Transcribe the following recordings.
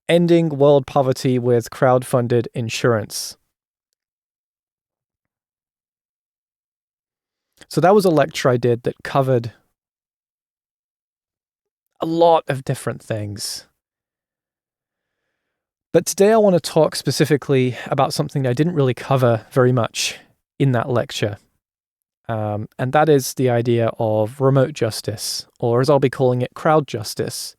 Ending World Poverty with Crowdfunded Insurance. So that was a lecture I did that covered a lot of different things. But today I want to talk specifically about something I didn't really cover very much in that lecture. And that is the idea of remote justice, or as I'll be calling it, crowd justice.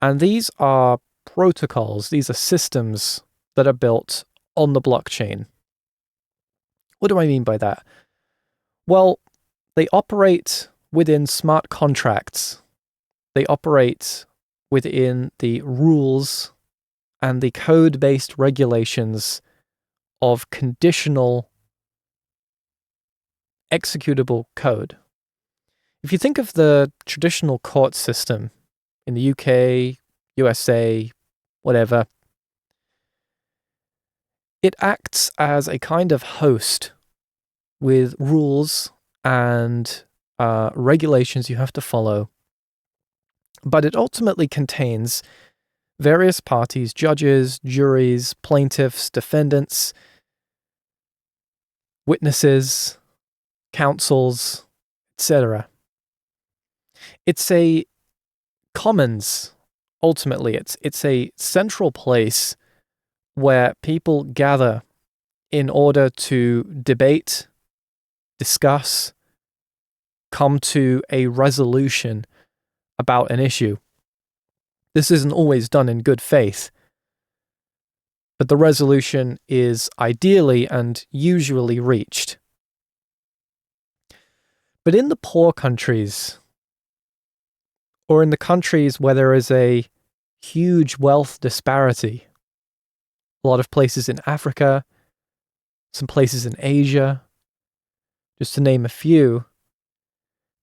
And these are protocols, these are systems that are built on the blockchain. What do I mean by that? Well, they operate within smart contracts. They operate within the rules and the code-based regulations of conditional executable code. If you think of the traditional court system in the UK, USA, whatever, it acts as a kind of host with rules and regulations you have to follow, but it ultimately contains various parties, judges, juries, plaintiffs, defendants, witnesses, counsels, etc. It's a commons, ultimately. It's a central place where people gather in order to debate, discuss, come to a resolution about an issue. This isn't always done in good faith, but the resolution is ideally and usually reached. But in the poor countries, or in the countries where there is a huge wealth disparity, a lot of places in Africa, some places in Asia, just to name a few,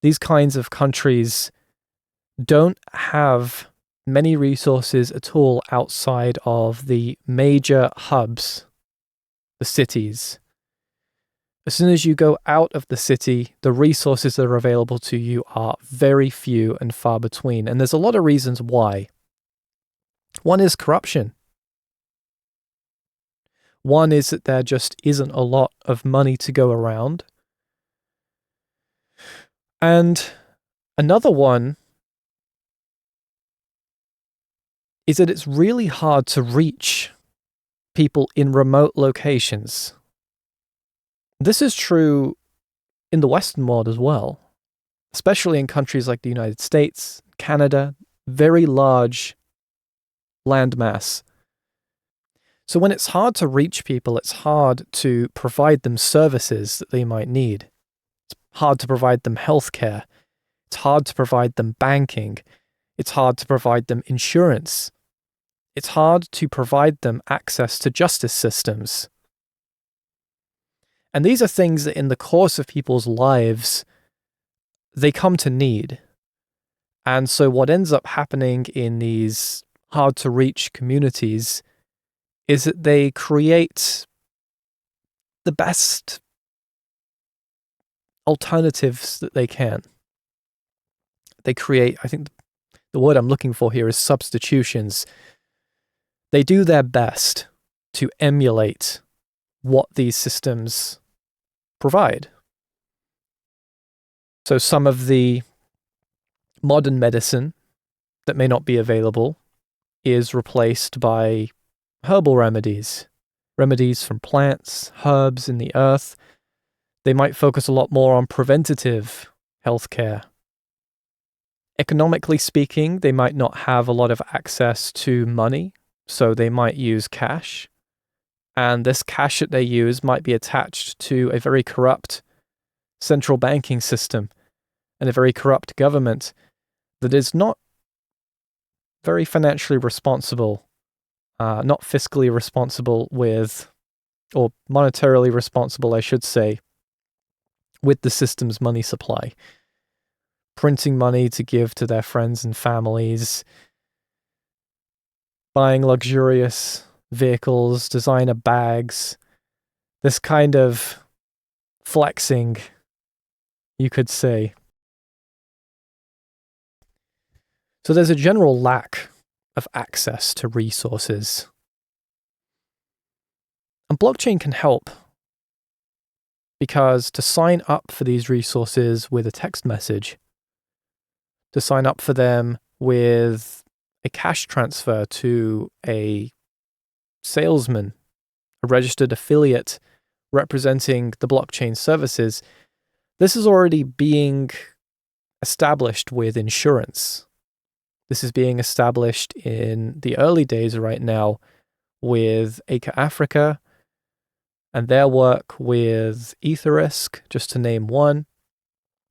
these kinds of countries don't have many resources at all outside of the major hubs, the cities. As soon as you go out of the city, the resources that are available to you are very few and far between. And there's a lot of reasons why. One is corruption. One is that there just isn't a lot of money to go around. And another one is that it's really hard to reach people in remote locations. This is true in the Western world as well, especially in countries like the United States, Canada, very large landmass. So when it's hard to reach people, it's hard to provide them services that they might need. It's hard to provide them healthcare. It's hard to provide them banking. It's hard to provide them insurance. It's hard to provide them access to justice systems. And these are things that in the course of people's lives, they come to need. And so what ends up happening in these hard-to-reach communities is that they create the best alternatives that they can. They create, I think the word I'm looking for here is substitutions. They do their best to emulate what these systems provide. So some of the modern medicine that may not be available is replaced by herbal remedies, remedies from plants, herbs in the earth. They might focus a lot more on preventative healthcare. Economically speaking, they might not have a lot of access to money, so they might use cash. And this cash that they use might be attached to a very corrupt central banking system and a very corrupt government that is not very financially responsible, not fiscally responsible with, or monetarily responsible, I should say, with the system's money supply. Printing money to give to their friends and families, buying luxurious vehicles, designer bags, this kind of flexing, you could say. So there's a general lack of access to resources. And blockchain can help, because to sign up for these resources with a text message, to sign up for them with a cash transfer to a salesman, a registered affiliate representing the blockchain services, this is already being established with insurance. This is being established in the early days right now with Acre Africa and their work with Etherisk, just to name one.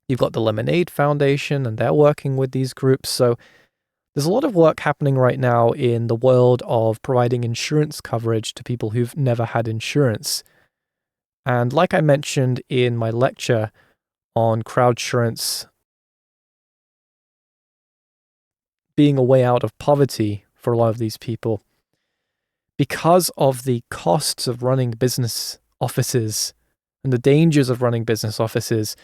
You've got the Lemonade Foundation, and they're working with these groups. So there's a lot of work happening right now in the world of providing insurance coverage to people who've never had insurance. And like I mentioned in my lecture on Crowdsurance being a way out of poverty for a lot of these people, because of the costs of running business offices and the dangers of running business offices,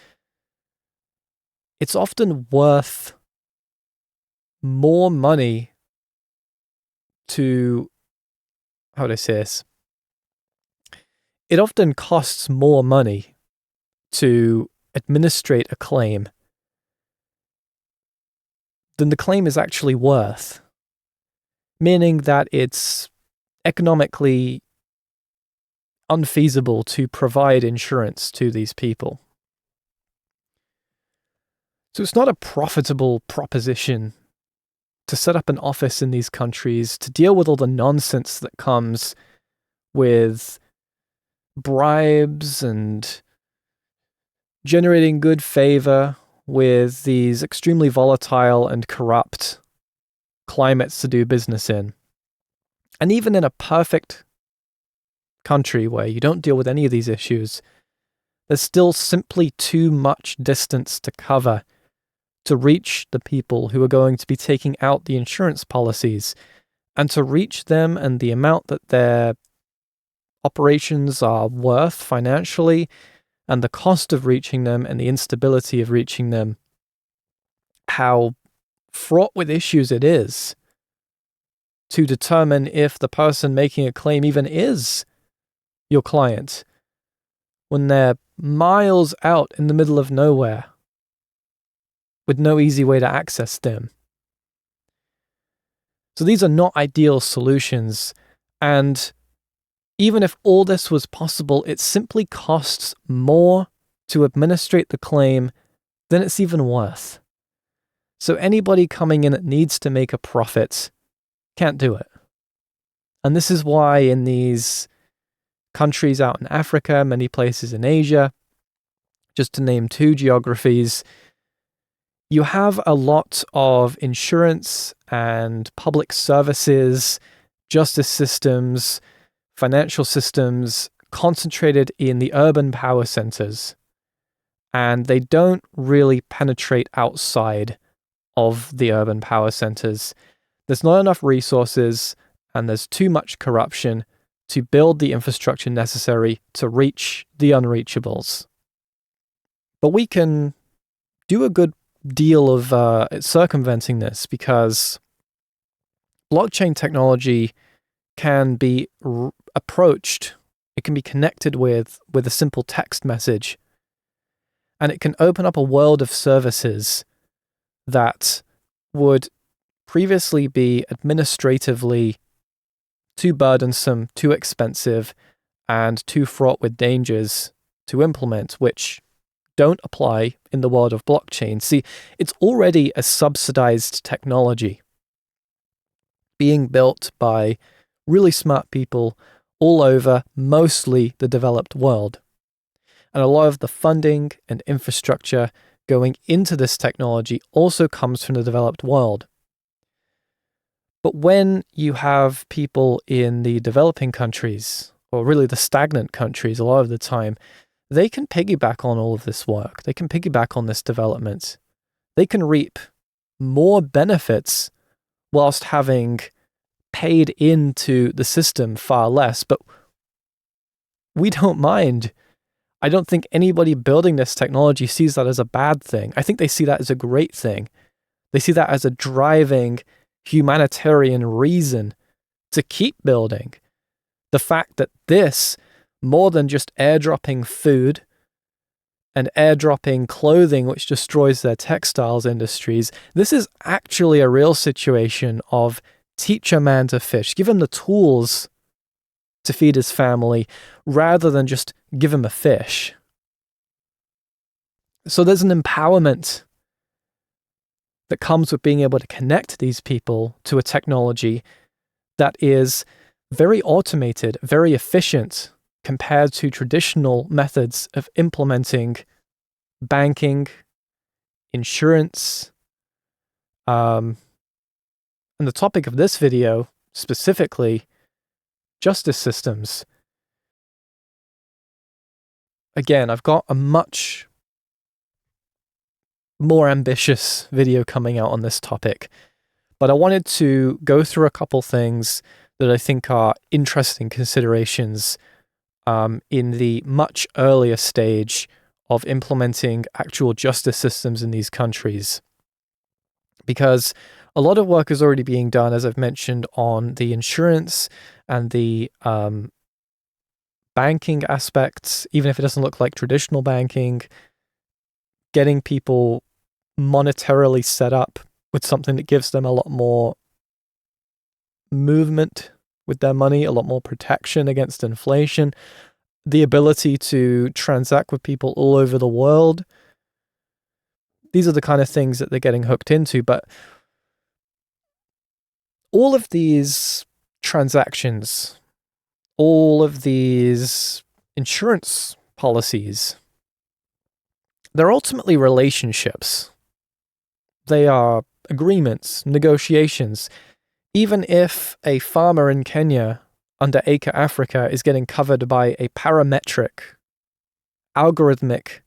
it's often worth more money to, how would I say this? It often costs more money to administrate a claim than the claim is actually worth, meaning that it's economically unfeasible to provide insurance to these people. So it's not a profitable proposition to set up an office in these countries to deal with all the nonsense that comes with bribes and generating good favor with these extremely volatile and corrupt climates to do business in. And even in a perfect country where you don't deal with any of these issues, there's still simply too much distance to cover to reach the people who are going to be taking out the insurance policies, and to reach them and the amount that their operations are worth financially, and the cost of reaching them and the instability of reaching them, how fraught with issues it is to determine if the person making a claim even is your client when they're miles out in the middle of nowhere with no easy way to access them. So these are not ideal solutions, and even if all this was possible, it simply costs more to administrate the claim than it's even worth. So anybody coming in that needs to make a profit can't do it. And this is why in these countries out in Africa, many places in Asia, just to name two geographies, you have a lot of insurance and public services, justice systems, financial systems concentrated in the urban power centers. And they don't really penetrate outside of the urban power centers. There's not enough resources, and there's too much corruption to build the infrastructure necessary to reach the unreachables. But we can do a good deal of circumventing this, because blockchain technology can be approached, it can be connected with a simple text message, and it can open up a world of services that would previously be administratively too burdensome, too expensive, and too fraught with dangers to implement, which don't apply in the world of blockchain. See, it's already a subsidized technology being built by really smart people all over mostly the developed world. And a lot of the funding and infrastructure going into this technology also comes from the developed world. But when you have people in the developing countries, or really the stagnant countries a lot of the time, they can piggyback on all of this work. They can piggyback on this development. They can reap more benefits whilst having paid into the system far less. But we don't mind. I don't think anybody building this technology sees that as a bad thing. I think they see that as a great thing. They see that as a driving humanitarian reason to keep building. The fact that this, more than just airdropping food and airdropping clothing, which destroys their textiles industries, this is actually a real situation of teach a man to fish. Give him the tools to feed his family rather than just give him a fish. So there's an empowerment that comes with being able to connect these people to a technology that is very automated, very efficient compared to traditional methods of implementing banking, insurance, and the topic of this video, specifically, justice systems. Again, I've got a much more ambitious video coming out on this topic, but I wanted to go through a couple things that I think are interesting considerations in the much earlier stage of implementing actual justice systems in these countries. Because a lot of work is already being done, as I've mentioned, on the insurance and the banking aspects, even if it doesn't look like traditional banking, getting people monetarily set up with something that gives them a lot more movement with their money, a lot more protection against inflation, the ability to transact with people all over the world. These are the kind of things that they're getting hooked into, but all of these transactions, all of these insurance policies, they're ultimately relationships. They are agreements, negotiations. Even if a farmer in Kenya under Acre Africa is getting covered by a parametric, algorithmic,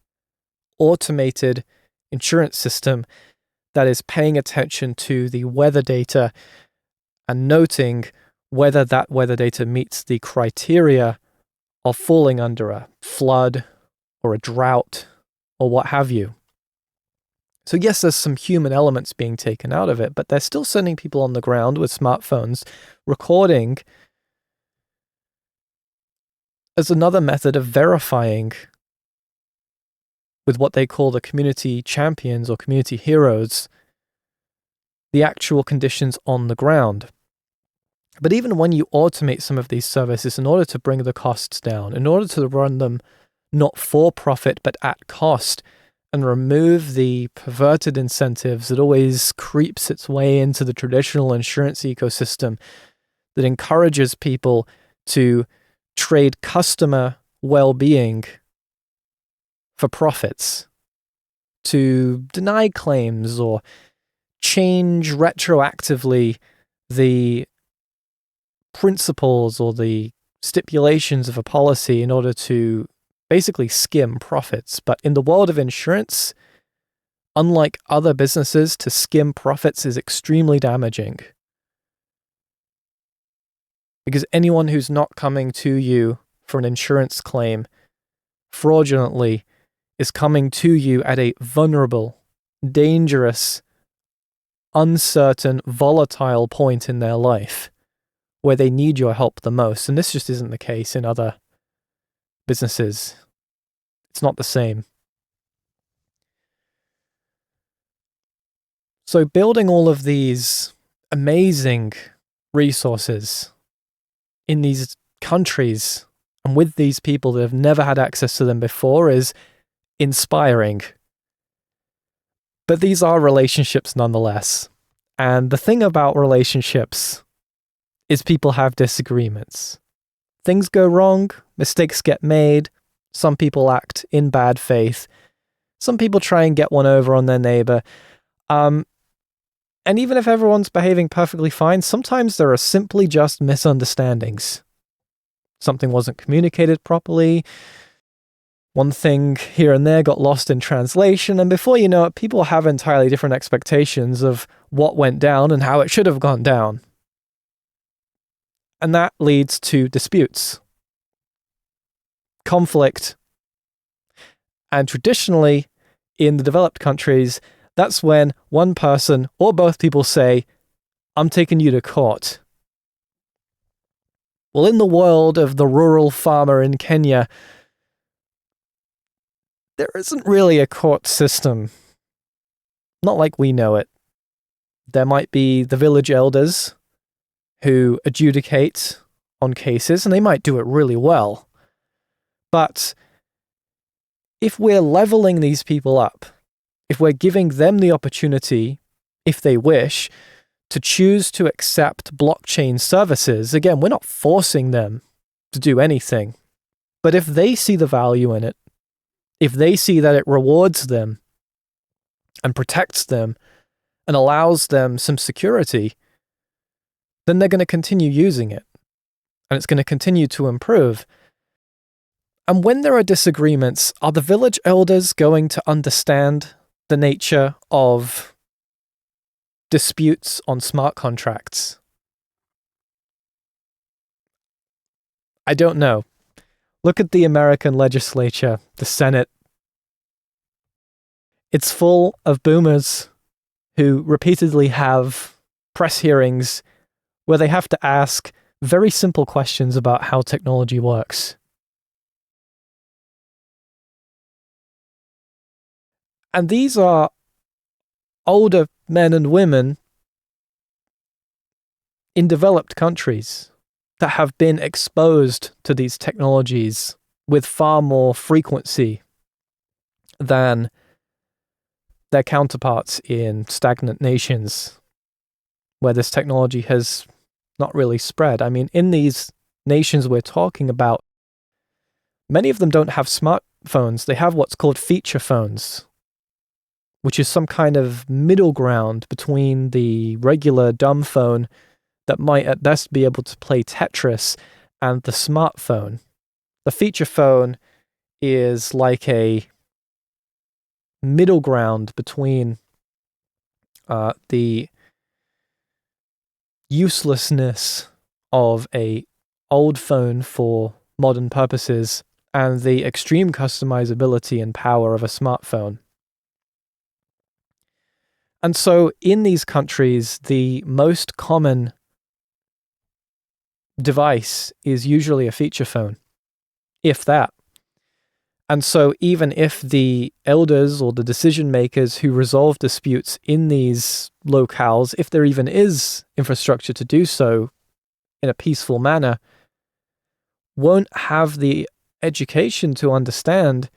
automated insurance system that is paying attention to the weather data and noting whether that weather data meets the criteria of falling under a flood or a drought or what have you. So yes, there's some human elements being taken out of it, but they're still sending people on the ground with smartphones, recording as another method of verifying with what they call the community champions or community heroes, the actual conditions on the ground. But even when you automate some of these services in order to bring the costs down, in order to run them not for profit but at cost, and remove the perverted incentives that always creeps its way into the traditional insurance ecosystem that encourages people to trade customer well-being for profits, to deny claims or change retroactively the principles or the stipulations of a policy in order to basically skim profits. But in the world of insurance, unlike other businesses, to skim profits is extremely damaging. Because anyone who's not coming to you for an insurance claim fraudulently is coming to you at a vulnerable, dangerous, uncertain, volatile point in their life where they need your help the most. And this just isn't the case in other businesses. It's not the same. So building all of these amazing resources in these countries and with these people that have never had access to them before is inspiring. But these are relationships nonetheless. And the thing about relationships is people have disagreements. Things go wrong, mistakes get made, some people act in bad faith, some people try and get one over on their neighbor. And even if everyone's behaving perfectly fine, sometimes there are simply just misunderstandings. Something wasn't communicated properly. One thing here and there got lost in translation, and before you know it, people have entirely different expectations of what went down and how it should have gone down. And that leads to disputes, conflict. And traditionally, in the developed countries, that's when one person or both people say, I'm taking you to court. Well, in the world of the rural farmer in Kenya, there isn't really a court system. Not like we know it. There might be the village elders who adjudicate on cases, and they might do it really well. But if we're leveling these people up, if we're giving them the opportunity, if they wish, to choose to accept blockchain services, again, we're not forcing them to do anything. But if they see the value in it, if they see that it rewards them and protects them and allows them some security, then they're going to continue using it. And it's going to continue to improve. And when there are disagreements, are the village elders going to understand the nature of disputes on smart contracts? I don't know. Look at the American legislature, the Senate. It's full of boomers who repeatedly have press hearings where they have to ask very simple questions about how technology works. And these are older men and women in developed countries that have been exposed to these technologies with far more frequency than their counterparts in stagnant nations where this technology has not really spread. I mean, in these nations we're talking about, many of them don't have smartphones. They have what's called feature phones, which is some kind of middle ground between the regular dumb phone that might at best be able to play Tetris and the smartphone. The feature phone is like a middle ground between the uselessness of a old phone for modern purposes and the extreme customizability and power of a smartphone. And so in these countries, the most common device is usually a feature phone, if that. And so even if the elders or the decision makers who resolve disputes in these locales, if there even is infrastructure to do so in a peaceful manner, won't have the education to understand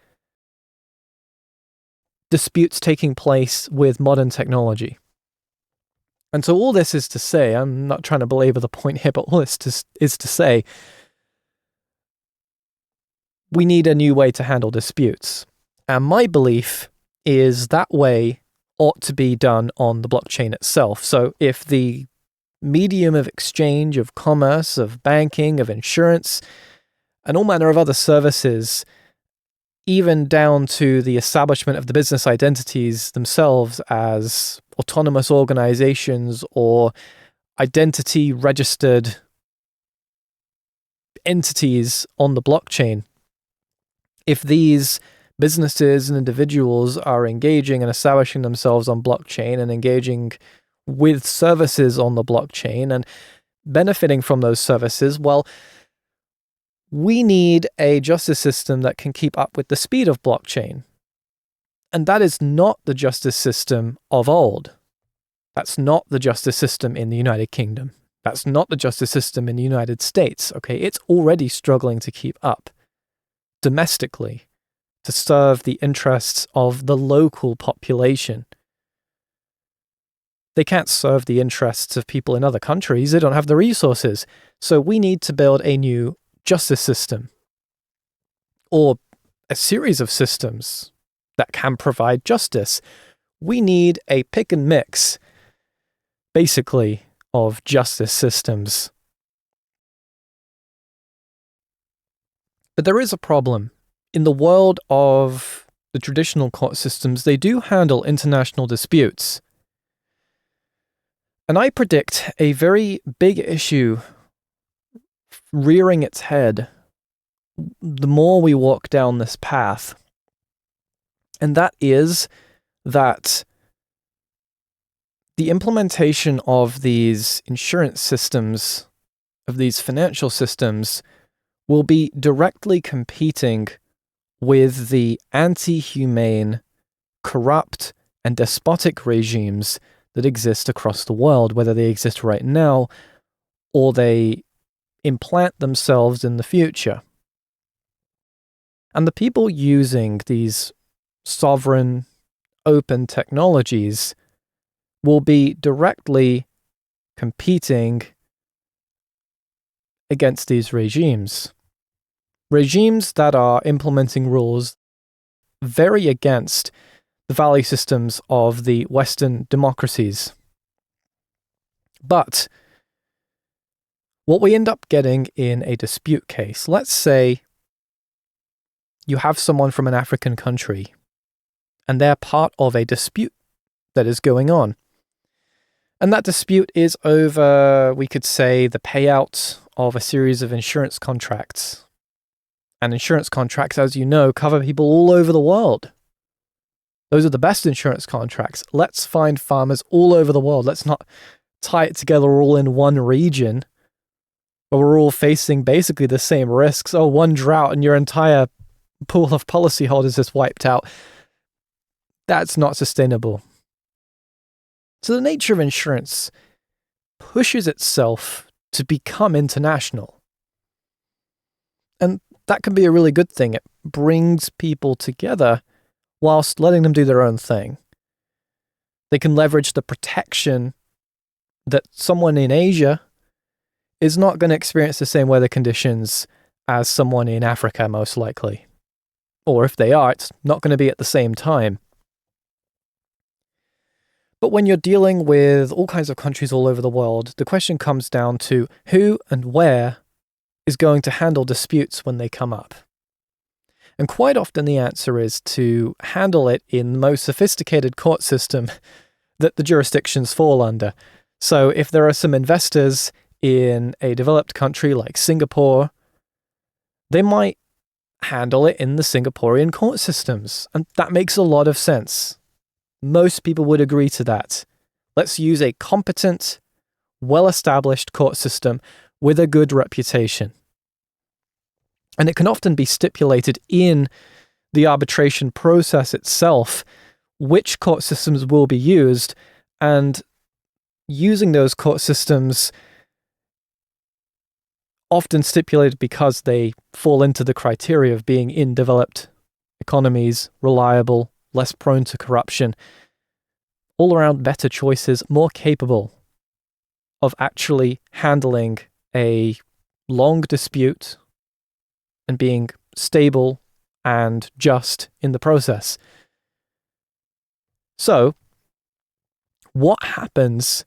disputes taking place with modern technology. And so all this is to say, I'm not trying to belabor the point here, but all this is to say, we need a new way to handle disputes. And my belief is that way ought to be done on the blockchain itself. So if the medium of exchange, of commerce, of banking, of insurance, and all manner of other services, even down to the establishment of the business identities themselves as autonomous organizations or identity registered entities on the blockchain, if these businesses and individuals are engaging and establishing themselves on blockchain and engaging with services on the blockchain and benefiting from those services, well, we need a justice system that can keep up with the speed of blockchain. And that is not the justice system of old. That's not the justice system in the United Kingdom. That's not the justice system in the United States. Okay, it's already struggling to keep up domestically to serve the interests of the local population. They can't serve the interests of people in other countries. They don't have the resources. So we need to build a new justice system or a series of systems that can provide justice. We need a pick and mix, basically, of justice systems. But there is a problem. In the world of the traditional court systems, they do handle international disputes. And I predict a very big issue rearing its head the more we walk down this path. And that is that the implementation of these insurance systems, of these financial systems, will be directly competing with the anti-humane, corrupt, and despotic regimes that exist across the world, whether they exist right now or they implant themselves in the future. And the people using these sovereign, open technologies will be directly competing against these regimes. Regimes that are implementing rules very against the value systems of the Western democracies. But what we end up getting in a dispute case, let's say you have someone from an African country and they're part of a dispute that is going on. And that dispute is over, we could say, the payout of a series of insurance contracts. And insurance contracts, as you know, cover people all over the world. Those are the best insurance contracts. Let's find farmers all over the world. Let's not tie it together all in one region where we're all facing basically the same risks. Oh, one drought and your entire pool of policyholders is wiped out. That's not sustainable. So the nature of insurance pushes itself to become international. And that can be a really good thing. It brings people together whilst letting them do their own thing. They can leverage the protection that someone in Asia is not going to experience the same weather conditions as someone in Africa, most likely. Or if they are, it's not going to be at the same time. But when you're dealing with all kinds of countries all over the world, the question comes down to who and where is going to handle disputes when they come up. And quite often the answer is to handle it in the most sophisticated court system that the jurisdictions fall under. So if there are some investors in a developed country like Singapore, they might handle it in the Singaporean court systems. And that makes a lot of sense. Most people would agree to that. Let's use a competent, well-established court system with a good reputation. And it can often be stipulated in the arbitration process itself which court systems will be used, and using those court systems often stipulated because they fall into the criteria of being in developed economies, reliable, less prone to corruption, all around better choices, more capable of actually handling a long dispute and being stable and just in the process. So, what happens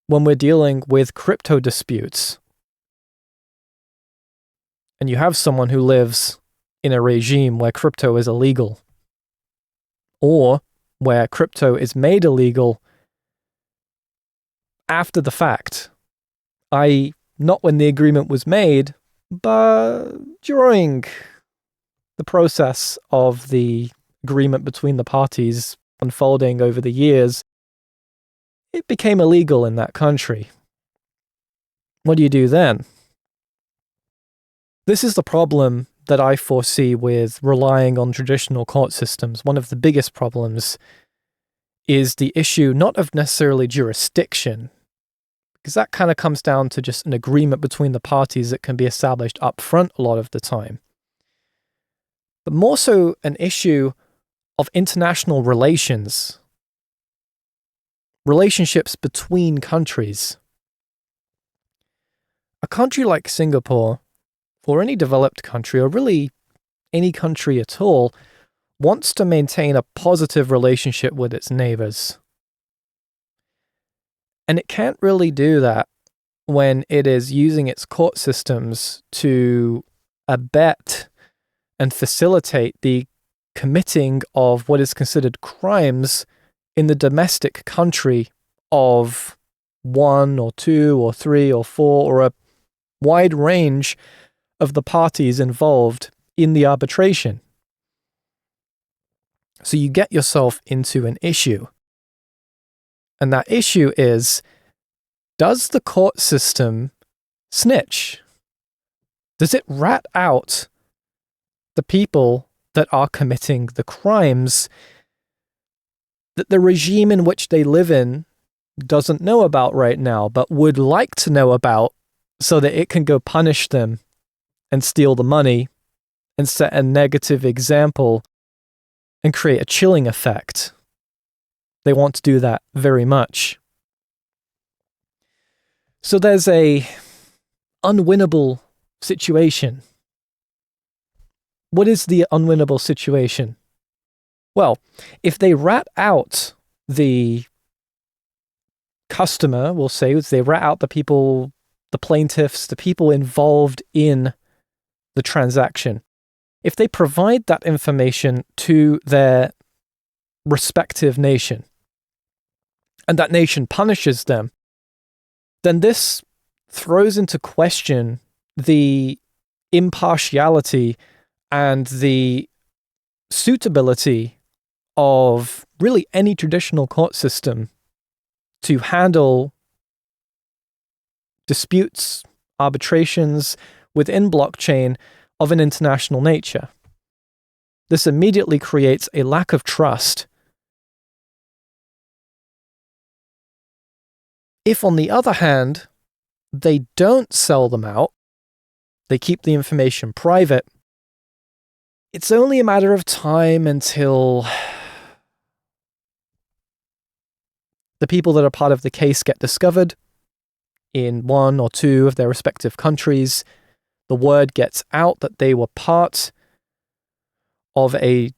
when we're dealing with crypto disputes? And you have someone who lives in a regime where crypto is illegal, or where crypto is made illegal after the fact, i.e., not when the agreement was made, but during the process of the agreement between the parties unfolding over the years, it became illegal in that country. What do you do then? This is the problem that I foresee with relying on traditional court systems. One of the biggest problems is the issue not of necessarily jurisdiction, because that kind of comes down to just an agreement between the parties that can be established up front a lot of the time. But more so an issue of international relations, relationships between countries. A country like Singapore, or any developed country, or really any country at all, wants to maintain a positive relationship with its neighbors. And it can't really do that when it is using its court systems to abet and facilitate the committing of what is considered crimes in the domestic country of one or two or three or four or a wide range of the parties involved in the arbitration. So you get yourself into an issue. And that issue is, does the court system snitch? Does it rat out the people that are committing the crimes that the regime in which they live in doesn't know about right now, but would like to know about so that it can go punish them and steal the money and set a negative example and create a chilling effect? They want to do that very much. So there's a unwinnable situation. What is the unwinnable situation? Well, if they rat out the customer, we'll say, they rat out the people, the plaintiffs, the people involved in the transaction, if they provide that information to their respective nation, and that nation punishes them, then this throws into question the impartiality and the suitability of really any traditional court system to handle disputes, arbitrations within blockchain of an international nature. This immediately creates a lack of trust. If, on the other hand, they don't sell them out, they keep the information private, it's only a matter of time until the people that are part of the case get discovered in one or two of their respective countries. The word gets out that they were part of a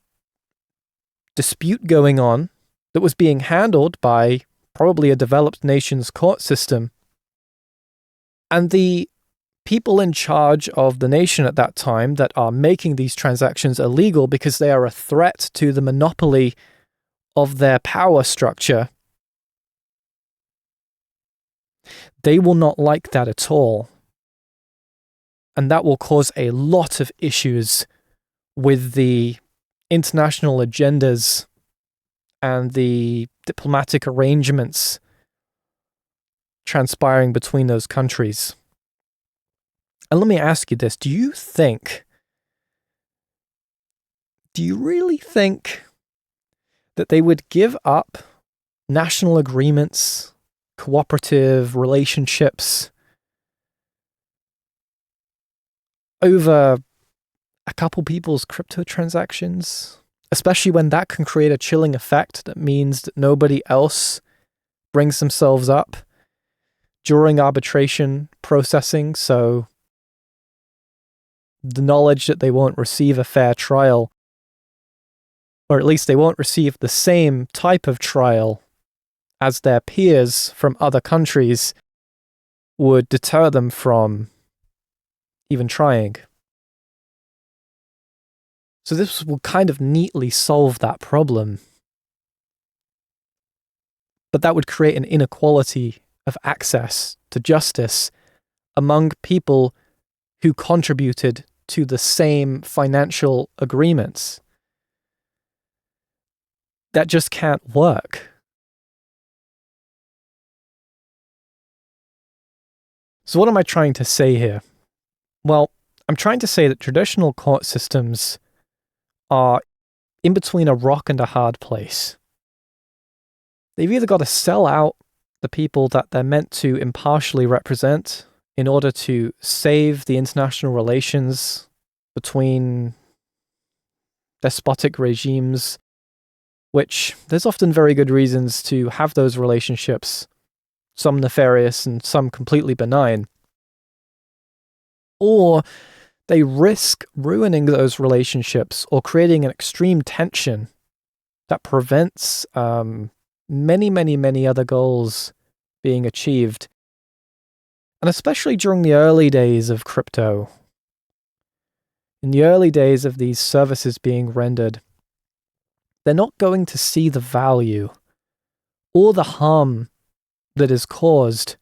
dispute going on that was being handled by probably a developed nation's court system. And the people in charge of the nation at that time that are making these transactions illegal because they are a threat to the monopoly of their power structure, they will not like that at all. And that will cause a lot of issues with the international agendas and the diplomatic arrangements transpiring between those countries. And let me ask you this, do you really think that they would give up national agreements, cooperative relationships over a couple people's crypto transactions? Especially when that can create a chilling effect that means that nobody else brings themselves up during arbitration processing, so the knowledge that they won't receive a fair trial, or at least they won't receive the same type of trial as their peers from other countries, would deter them from even trying. So this will kind of neatly solve that problem. But that would create an inequality of access to justice among people who contributed to the same financial agreements. That just can't work. So what am I trying to say here? Well, I'm trying to say that traditional court systems are in between a rock and a hard place. They've either got to sell out the people that they're meant to impartially represent in order to save the international relations between despotic regimes, which there's often very good reasons to have those relationships, some nefarious and some completely benign. Or they risk ruining those relationships or creating an extreme tension that prevents many other goals being achieved. And especially during the early days of crypto, in the early days of these services being rendered, they're not going to see the value or the harm that is caused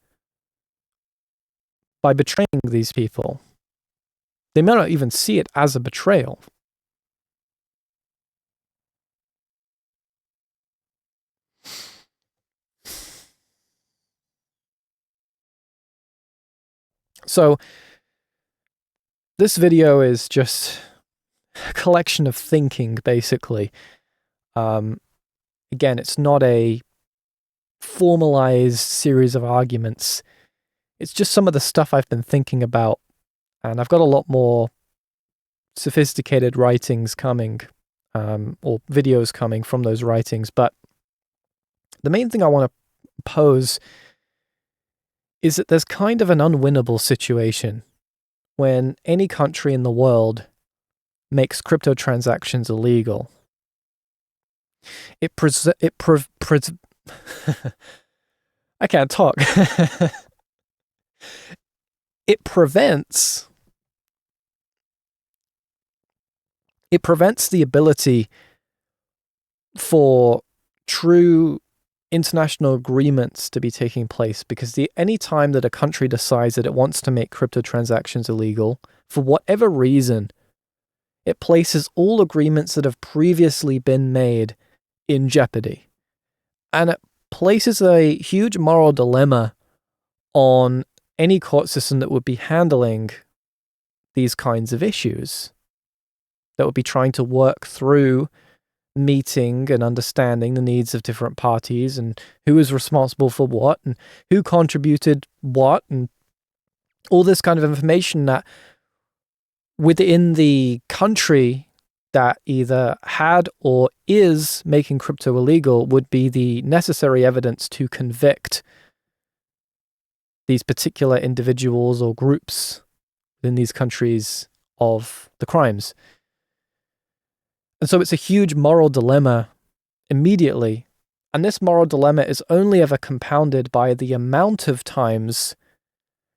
by betraying these people. They may not even see it as a betrayal. So this video is just a collection of thinking, basically. Again, it's not a formalized series of arguments. It's just some of the stuff I've been thinking about, and I've got a lot more sophisticated writings coming, or videos coming from those writings. But the main thing I want to pose is that there's kind of an unwinnable situation when any country in the world makes crypto transactions illegal. I can't talk. It prevents the ability for true international agreements to be taking place, because any time that a country decides that it wants to make crypto transactions illegal, for whatever reason, it places all agreements that have previously been made in jeopardy. And it places a huge moral dilemma on any court system that would be handling these kinds of issues, that would be trying to work through meeting and understanding the needs of different parties and who is responsible for what and who contributed what and all this kind of information that within the country that either had or is making crypto illegal would be the necessary evidence to convict these particular individuals or groups in these countries of the crimes. And so it's a huge moral dilemma immediately. And this moral dilemma is only ever compounded by the amount of times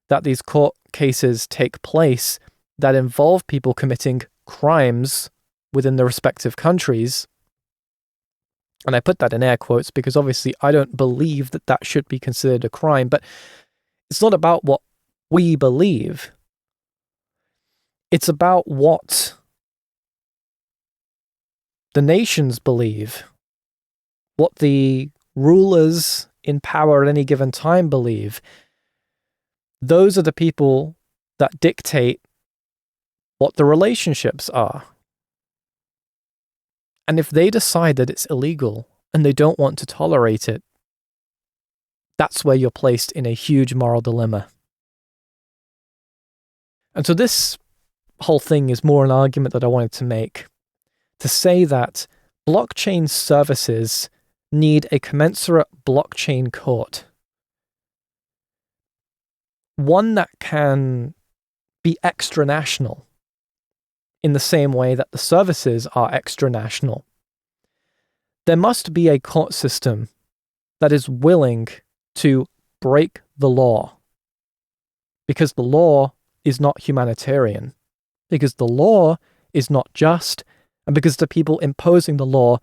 that these court cases take place that involve people committing crimes within the respective countries. And I put that in air quotes because obviously I don't believe that that should be considered a crime, but it's not about what we believe. It's about what the nations believe, what the rulers in power at any given time believe. Those are the people that dictate what the relationships are. And if they decide that it's illegal and they don't want to tolerate it, that's where you're placed in a huge moral dilemma. And so this whole thing is more an argument that I wanted to make, to say that blockchain services need a commensurate blockchain court. One that can be extranational in the same way that the services are extranational. There must be a court system that is willing to break the law, because the law is not humanitarian, because the law is not just, and because the people imposing the law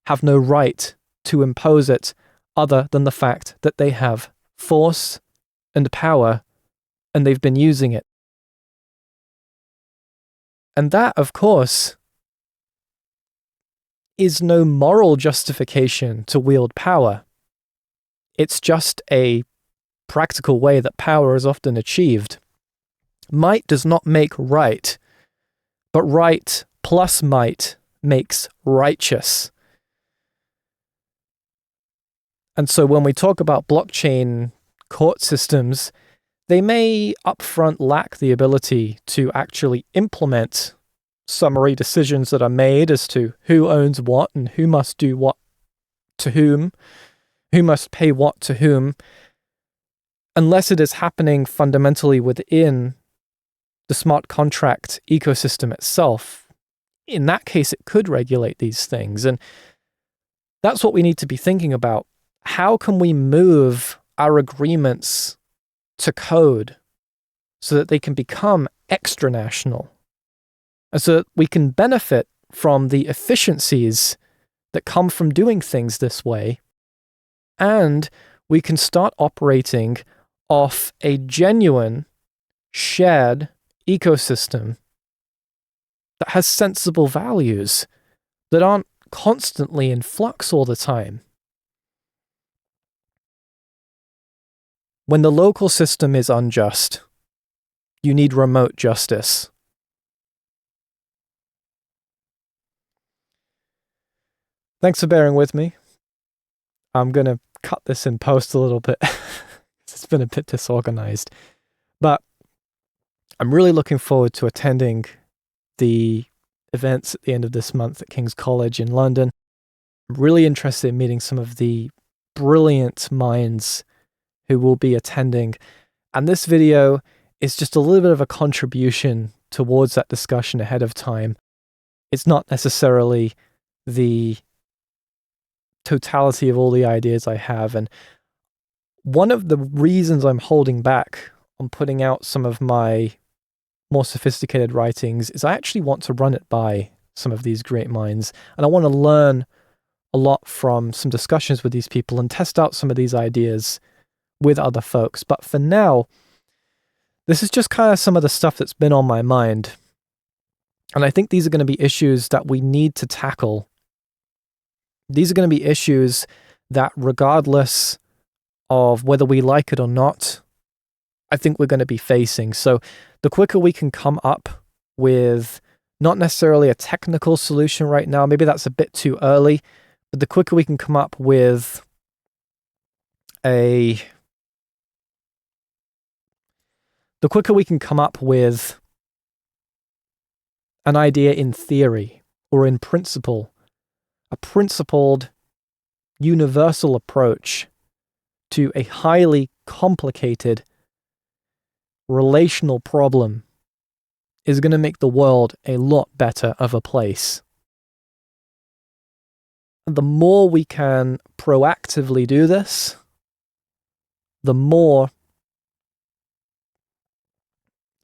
have no right to impose it other than the fact that they have force and power and they've been using it. And that, of course, is no moral justification to wield power. It's just a practical way that power is often achieved. Might does not make right, but right plus might makes righteous. And so when we talk about blockchain court systems, they may upfront lack the ability to actually implement summary decisions that are made as to who owns what and who must do what to whom, who must pay what to whom, unless it is happening fundamentally within the smart contract ecosystem itself. In that case, it could regulate these things. And that's what we need to be thinking about. How can we move our agreements to code so that they can become extranational, and so that we can benefit from the efficiencies that come from doing things this way, and we can start operating off a genuine shared ecosystem that has sensible values that aren't constantly in flux all the time. When the local system is unjust, You need remote justice. Thanks for bearing with me. I'm going to cut this in post a little bit. It's been a bit disorganized. But I'm really looking forward to attending the events at the end of this month at King's College in London. I'm really interested in meeting some of the brilliant minds who will be attending. And this video is just a little bit of a contribution towards that discussion ahead of time. It's not necessarily the totality of all the ideas I have. And one of the reasons I'm holding back on putting out some of my more sophisticated writings is I actually want to run it by some of these great minds. And I want to learn a lot from some discussions with these people and test out some of these ideas with other folks. But for now, this is just kind of some of the stuff that's been on my mind. And I think these are going to be issues that we need to tackle. These are going to be issues that, regardless of whether we like it or not, I think we're going to be facing. So the quicker we can come up with not necessarily a technical solution right now, maybe that's a bit too early, but the quicker we can come up with an idea in theory or in principle, a principled, universal approach to a highly complicated relational problem is going to make the world a lot better of a place. The more we can proactively do this, the more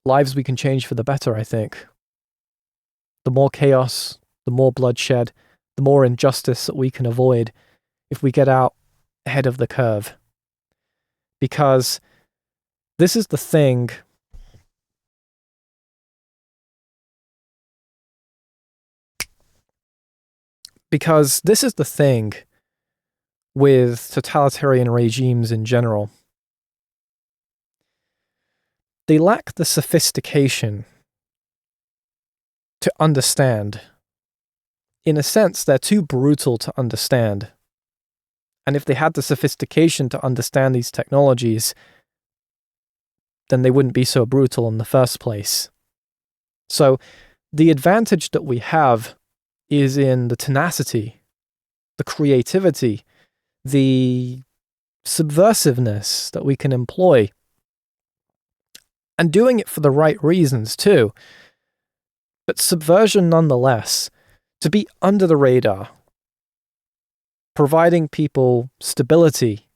lives we can change for the better, I think. The more chaos, the more bloodshed, the more injustice that we can avoid if we get out ahead of the curve. Because this is the thing. Because this is the thing with totalitarian regimes in general. They lack the sophistication to understand. In a sense, they're too brutal to understand. And if they had the sophistication to understand these technologies, then they wouldn't be so brutal in the first place. So the advantage that we have is in the tenacity, the creativity, the subversiveness that we can employ. And doing it for the right reasons too. But subversion nonetheless, to be under the radar, providing people stability,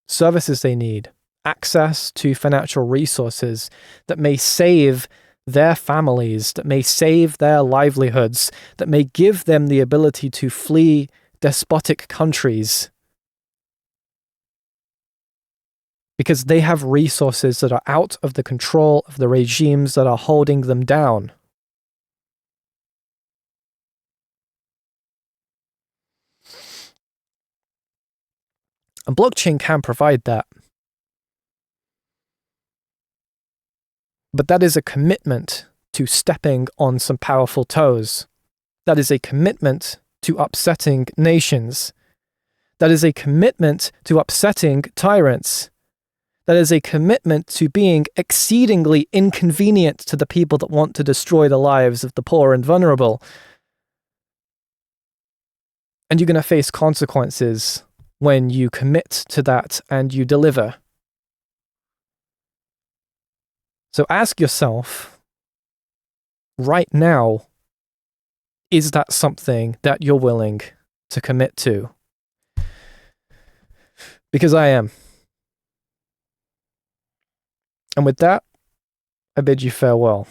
services they need, access to financial resources that may save their families, that may save their livelihoods, that may give them the ability to flee despotic countries because they have resources that are out of the control of the regimes that are holding them down. And blockchain can provide that. But that is a commitment to stepping on some powerful toes. That is a commitment to upsetting nations. That is a commitment to upsetting tyrants. That is a commitment to being exceedingly inconvenient to the people that want to destroy the lives of the poor and vulnerable. And you're going to face consequences when you commit to that and you deliver. So ask yourself, right now, is that something that you're willing to commit to? Because I am. And with that, I bid you farewell.